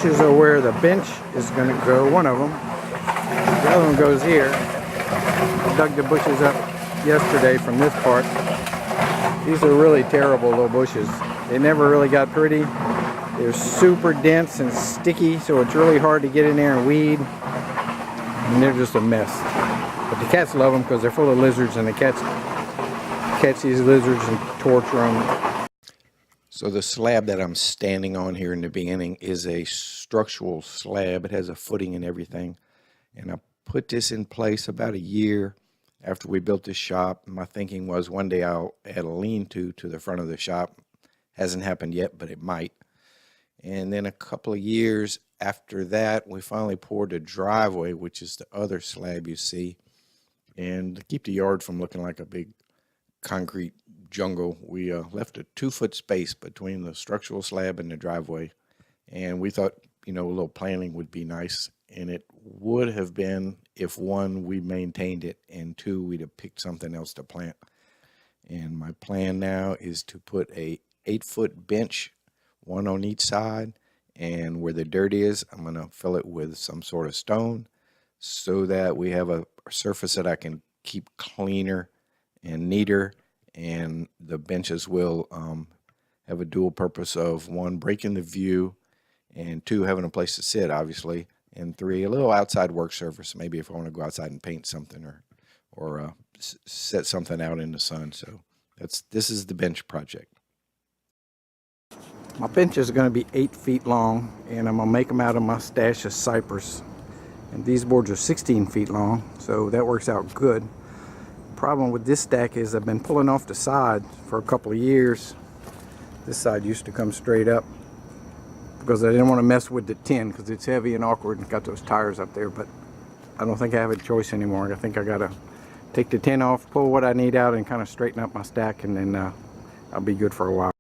bushes are where the bench is going to go, one of them. The other one goes here. I dug the bushes up yesterday from this part. These are really terrible little bushes. They never really got pretty. They're super dense and sticky, so it's really hard to get in there and weed. And they're just a mess. But the cats love them because they're full of lizards, and the cats catch these lizards and torture them. So the slab that I'm standing on here in the beginning is a structural slab. It has a footing and everything. And I put this in place about a year after we built this shop. My thinking was one day I'll add a lean-to the front of the shop. Hasn't happened yet, but it might. And then a couple of years after that, we finally poured the driveway, which is the other slab you see. And to keep the yard from looking like a big concrete jungle, we left a 2-foot space between the structural slab and the driveway. And we thought, a little planting would be nice. And it would have been if, one, we maintained it, and two, we'd have picked something else to plant. And my plan now is to put a 8-foot bench, one on each side, and where the dirt is, I'm going to fill it with some sort of stone so that we have a surface that I can keep cleaner and neater, and the benches will have a dual purpose of, one, breaking the view, and two, having a place to sit, obviously, and three, a little outside work surface, maybe if I want to go outside and paint something or set something out in the sun. So this is the bench project. My bench is going to be 8 feet long, and I'm going to make them out of my stash of cypress. And these boards are 16 feet long, so that works out good. The problem with this stack is I've been pulling off the side for a couple of years. This side used to come straight up because I didn't want to mess with the tin because it's heavy and awkward and got those tires up there, but I don't think I have a choice anymore. I think I got to take the tin off, pull what I need out, and kind of straighten up my stack, and then I'll be good for a while.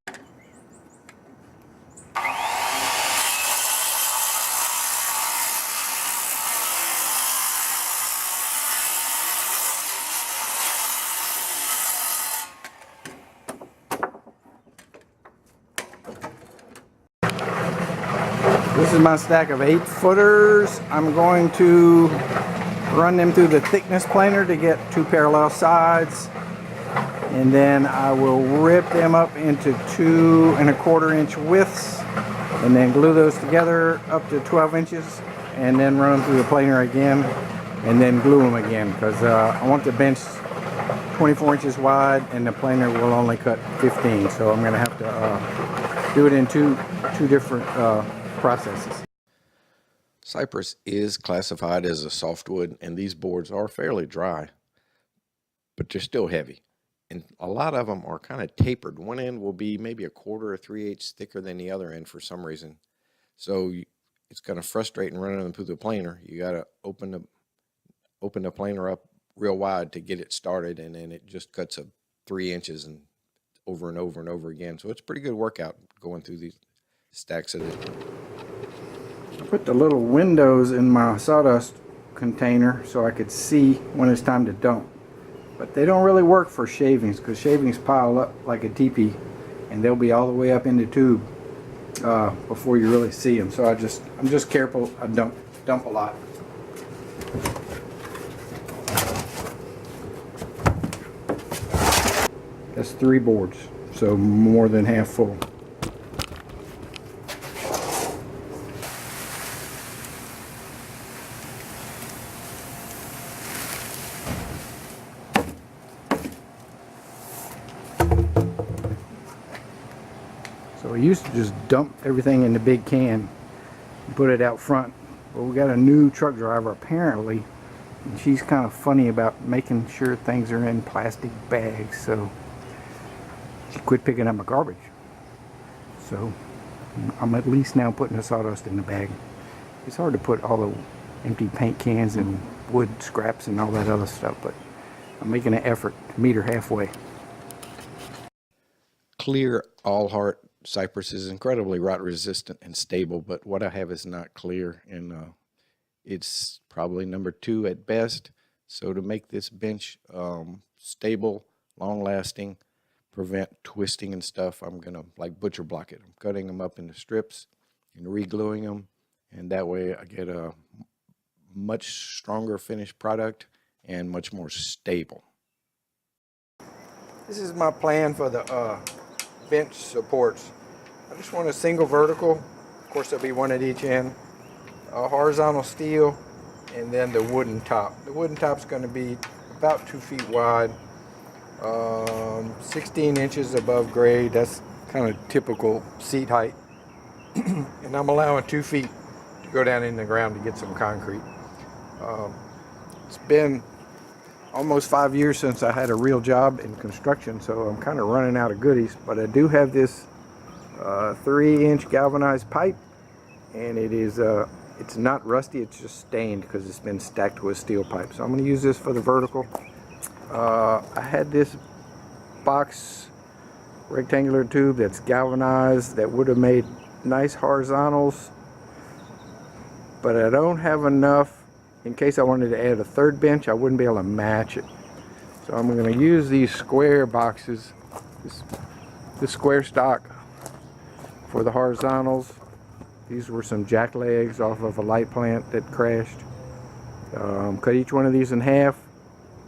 This is my stack of 8-footers. I'm going to run them through the thickness planer to get 2 parallel sides, and then I will rip them up into 2 1/4 inch widths, and then glue those together up to 12 inches, and then run them through the planer again, and then glue them again, because I want the bench 24 inches wide and the planer will only cut 15, so I'm going to have to do it in two different processes. Cypress is classified as a softwood, and these boards are fairly dry, but they're still heavy. And a lot of them are kind of tapered. One end will be maybe 1/4 or 3/8 thicker than the other end for some reason. So it's kind of frustrating running them through the planer. You got to open the planer up real wide to get it started, and then it just cuts up 3 inches and over and over again. So it's a pretty good workout going through these stacks of it. I put the little windows in my sawdust container so I could see when it's time to dump. But they don't really work for shavings because shavings pile up like a teepee and they'll be all the way up in the tube before you really see them. So I'm just careful. I dump a lot. That's 3 boards, so more than half full. So we used to just dump everything in the big can and put it out front. But we got a new truck driver apparently, and she's kind of funny about making sure things are in plastic bags. So she quit picking up my garbage. So I'm at least now putting the sawdust in the bag. It's hard to put all the empty paint cans and wood scraps and all that other stuff, but I'm making an effort to meet her halfway. Clear all heart cypress is incredibly rot resistant and stable, but what I have is not clear, and it's probably number 2 at best. So to make this bench stable, long lasting, prevent twisting and stuff, I'm gonna like butcher block it. I'm cutting them up into strips and re-gluing them, and that way I get a much stronger finished product and much more stable. This is my plan for the bench supports. I just want a single vertical. Of course, there'll be one at each end. A horizontal steel, and then the wooden top. The wooden top's going to be about 2 feet wide, 16 inches above grade. That's kind of typical seat height. And I'm allowing 2 feet to go down in the ground to get some concrete. It's been almost 5 years since I had a real job in construction, so I'm kind of running out of goodies. But I do have this 3-inch galvanized pipe, and it is it's not rusty, it's just stained because it's been stacked with steel pipe. So I'm going to use this for the vertical. I had this box rectangular tube that's galvanized that would have made nice horizontals, but I don't have enough. In case I wanted to add a third bench, I wouldn't be able to match it. So I'm going to use these square boxes, this square stock for the horizontals. These were some jack legs off of a light plant that crashed. Cut each one of these in half.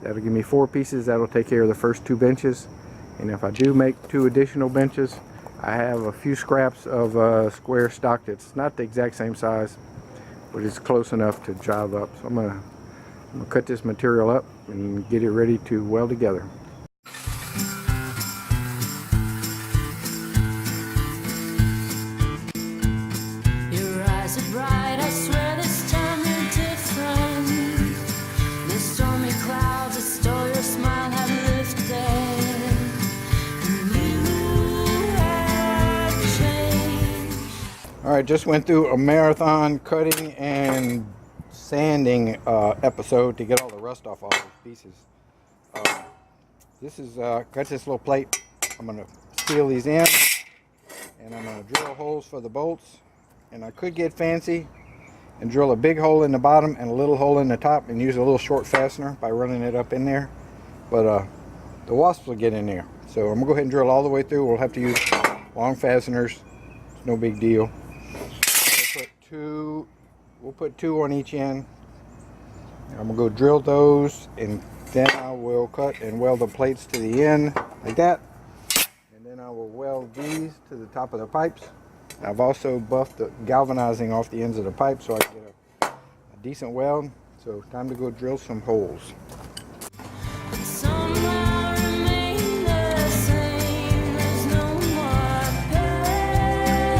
That'll give me 4 pieces. That'll take care of the first 2 benches. And if I do make 2 additional benches, I have a few scraps of square stock that's not the exact same size, but it's close enough to jive up. So I'm gonna cut this material up and get it ready to weld together. Your eyes are bright, I swear this time you're different. The stormy clouds that stole your smile have lifted. You have changed. Alright, just went through a marathon cutting and sanding episode to get all the rust off all those pieces. This is got this little plate. I'm going to seal these in, and I'm going to drill holes for the bolts. And I could get fancy and drill a big hole in the bottom and a little hole in the top and use a little short fastener by running it up in there. But the wasps will get in there. So I'm going to go ahead and drill all the way through. We'll have to use long fasteners. It's no big deal. We'll put 2 on each end. I'm gonna go drill those, and then I will cut and weld the plates to the end like that, and then I will weld these to the top of the pipes. I've also buffed the galvanizing off the ends of the pipe so I can get a decent weld. So time to go drill some holes. Somehow remain the same. There's no more pain.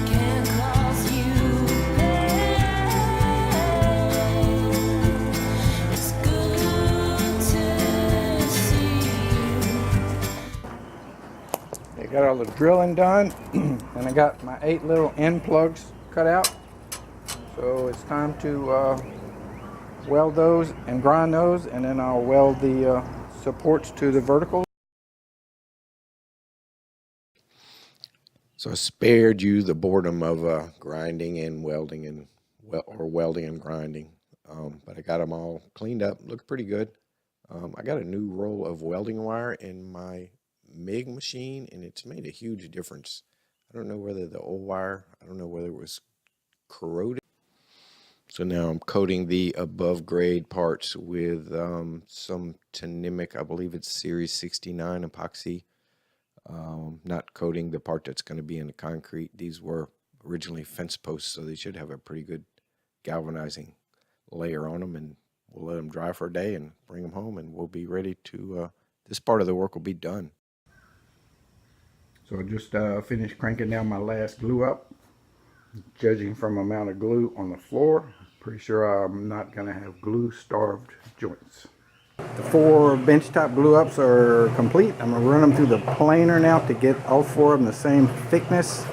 Can't cause you pain. It's good to see you. I got all the drilling done, and I got my 8 little end plugs cut out. So it's time to weld those and grind those, and then I'll weld the supports to the verticals. So I spared you the boredom of grinding and welding and welding and grinding, but I got them all cleaned up. Look pretty good. I got a new roll of welding wire in my MIG machine, and it's made a huge difference. I don't know whether the old wire, I don't know whether it was corroded. So now I'm coating the above grade parts with some Tanimic, I believe it's Series 69 epoxy. Not coating the part that's going to be in the concrete. These were originally fence posts, so they should have a pretty good galvanizing layer on them, and we'll let them dry for a day and bring them home, and we'll be ready to, this part of the work will be done. So I just finished cranking down my last glue up. Judging from the amount of glue on the floor, pretty sure I'm not going to have glue-starved joints. The 4 benchtop glue ups are complete. I'm going to run them through the planer now to get all 4 of them the same thickness,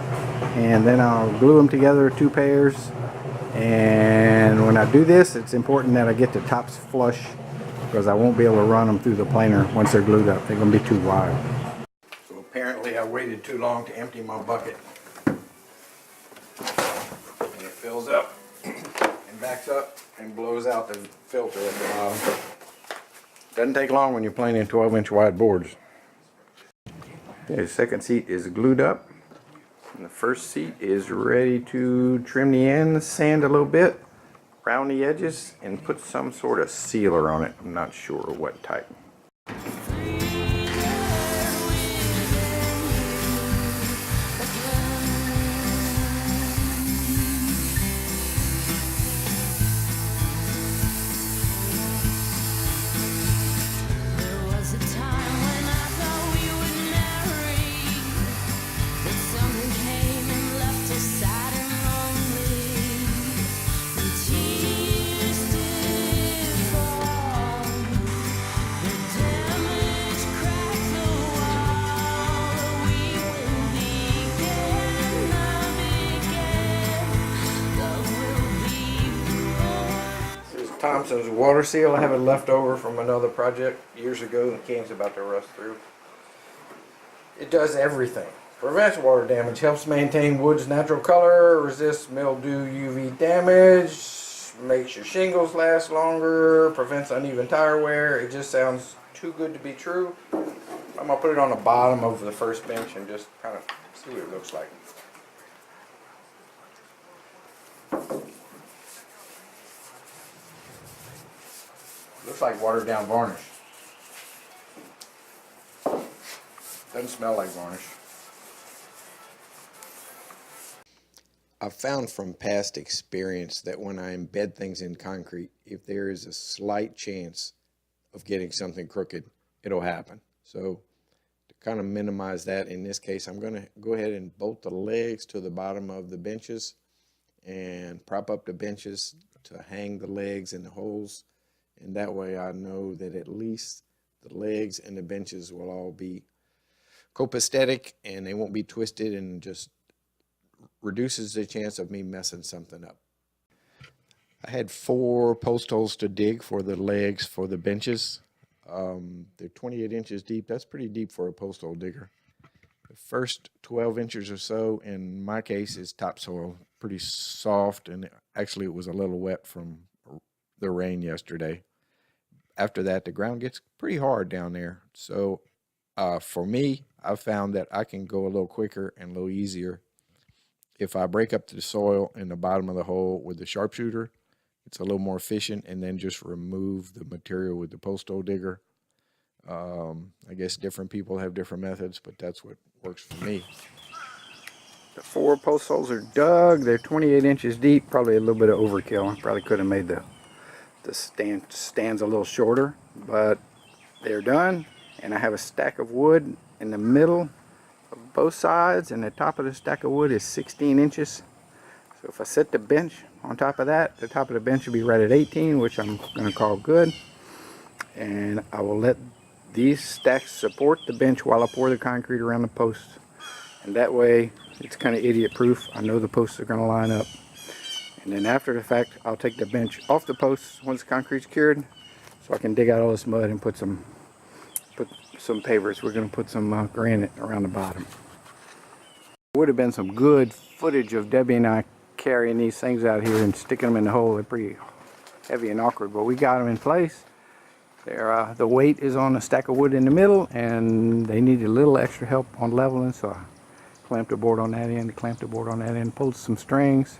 and then I'll glue them together 2 pairs. And when I do this, it's important that I get the tops flush, because I won't be able to run them through the planer once they're glued up. They're going to be too wide. So apparently I waited too long to empty my bucket. And it fills up and backs up and blows out the filter at the bottom. Doesn't take long when you're planing 12-inch wide boards. Okay, the second seat is glued up. And the first seat is ready to trim the ends, sand a little bit, round the edges, and put some sort of sealer on it. I'm not sure what type. Thompson's water seal. I have it left over from another project years ago. The can's about to rust through. It does everything. Prevents water damage, helps maintain wood's natural color, resists mildew, UV damage, makes your shingles last longer, prevents uneven tire wear. It just sounds too good to be true. I'm gonna put it on the bottom of the first bench and just kind of see what it looks like. Looks like watered down varnish. Doesn't smell like varnish. I've found from past experience that when I embed things in concrete, if there is a slight chance of getting something crooked, it'll happen. So to kind of minimize that, in this case, I'm going to go ahead and bolt the legs to the bottom of the benches and prop up the benches to hang the legs in the holes. And that way I know that at least the legs and the benches will all be copacetic and they won't be twisted, and just reduces the chance of me messing something up. I had 4 post holes to dig for the legs for the benches. They're 28 inches deep. That's pretty deep for a post hole digger. The first 12 inches or so, in my case, is topsoil, pretty soft, and actually it was a little wet from the rain yesterday. After that, the ground gets pretty hard down there. So for me, I've found that I can go a little quicker and a little easier if I break up the soil in the bottom of the hole with the sharpshooter. It's a little more efficient, and then just remove the material with the post hole digger. I guess different people have different methods, but that's what works for me. The 4 post holes are dug. They're 28 inches deep. Probably a little bit of overkill. I probably could have made the stands a little shorter, but they're done. And I have a stack of wood in the middle of both sides, and the top of the stack of wood is 16 inches. So if I set the bench on top of that, the top of the bench will be right at 18, which I'm going to call good. And I will let these stacks support the bench while I pour the concrete around the posts. And that way, it's kind of idiot proof. I know the posts are going to line up. And then after the fact, I'll take the bench off the posts once the concrete's cured, so I can dig out all this mud and put some pavers. We're going to put some granite around the bottom. Would have been some good footage of Debbie and I carrying these things out here and sticking them in the hole. They're pretty heavy and awkward, but we got them in place. The weight is on a stack of wood in the middle, and they needed a little extra help on leveling, so I clamped the board on that end, pulled some strings.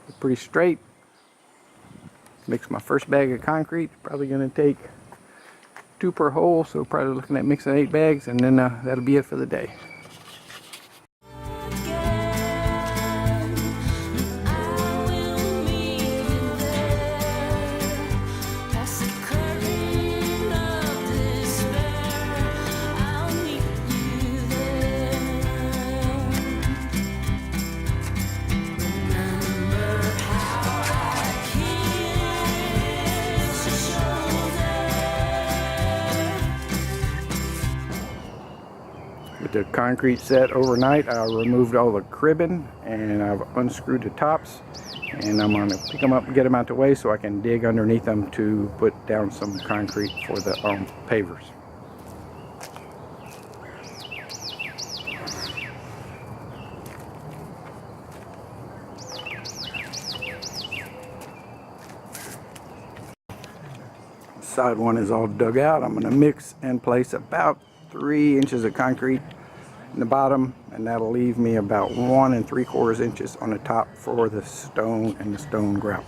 They're pretty straight. Mixed my first bag of concrete. Probably going to take 2 per hole, so probably looking at mixing 8 bags, and then that'll be it for the day. With the concrete set overnight, I removed all the cribbing and I've unscrewed the tops, and I'm going to pick them up and get them out the way so I can dig underneath them to put down some concrete for the pavers. Side one is all dug out. I'm going to mix and place about 3 inches of concrete in the bottom, and that'll leave me about 1 3/4 inches on the top for the stone and the stone grout.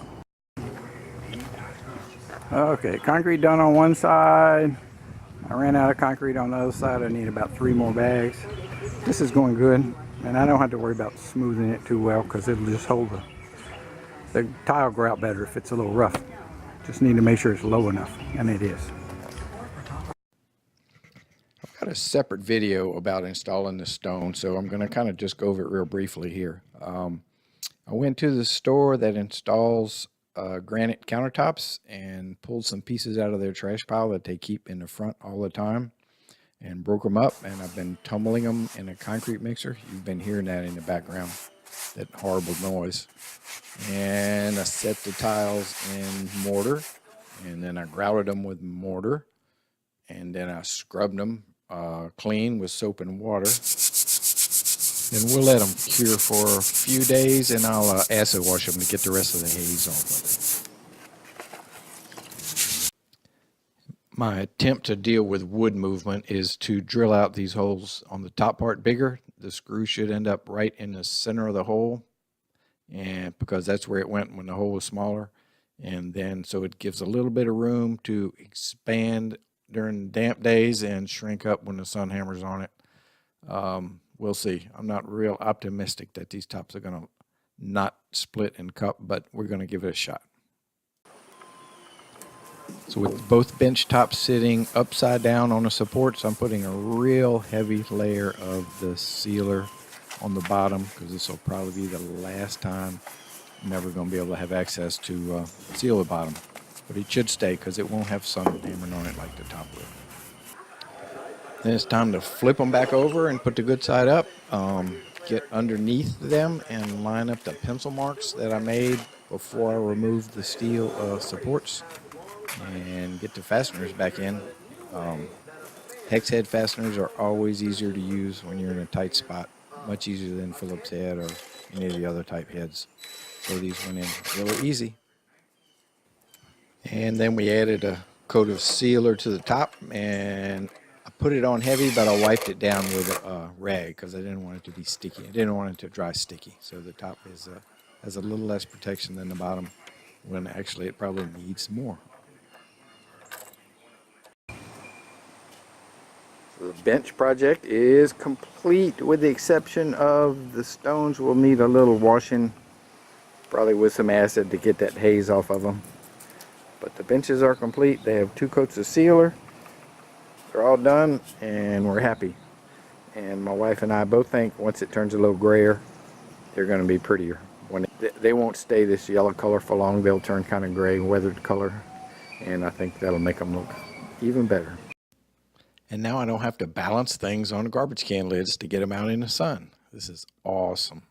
Okay, concrete done on one side. I ran out of concrete on the other side. I need about 3 more bags. This is going good, and I don't have to worry about smoothing it too well because it'll just hold the tile grout better if it's a little rough. Just need to make sure it's low enough, and it is. I've got a separate video about installing the stone, so I'm going to kind of just go over it real briefly here. I went to the store that installs granite countertops and pulled some pieces out of their trash pile that they keep in the front all the time and broke them up, and I've been tumbling them in a concrete mixer. You've been hearing that in the background, that horrible noise. And I set the tiles in mortar, and then I grouted them with mortar, and then I scrubbed them clean with soap and water. And we'll let them cure for a few days, and I'll acid wash them to get the rest of the haze off of it. My attempt to deal with wood movement is to drill out these holes on the top part bigger. The screw should end up right in the center of the hole, and because that's where it went when the hole was smaller. And then so it gives a little bit of room to expand during damp days and shrink up when the sun hammers on it. We'll see. I'm not real optimistic that these tops are going to not split and cup, but we're going to give it a shot. So with both bench tops sitting upside down on the supports, I'm putting a real heavy layer of the sealer on the bottom because this will probably be the last time I'm ever going to be able to have access to seal the bottom. But it should stay because it won't have sun hammering on it like the top will. Then it's time to flip them back over and put the good side up, get underneath them and line up the pencil marks that I made before I removed the steel supports, and get the fasteners back in. Hex head fasteners are always easier to use when you're in a tight spot, much easier than Phillips head or any of the other type heads. So these went in really easy. And then we added a coat of sealer to the top, and I put it on heavy, but I wiped it down with a rag because I didn't want it to be sticky. I didn't want it to dry sticky. So the top is has a little less protection than the bottom, when actually it probably needs more. The bench project is complete, with the exception of the stones will need a little washing, probably with some acid to get that haze off of them. But the benches are complete. They have 2 coats of sealer. They're all done, and we're happy. And my wife and I both think once it turns a little grayer, they're going to be prettier. They won't stay this yellow color for long. They'll turn kind of gray, weathered color, and I think that'll make them look even better. And now I don't have to balance things on garbage can lids to get them out in the sun. This is awesome.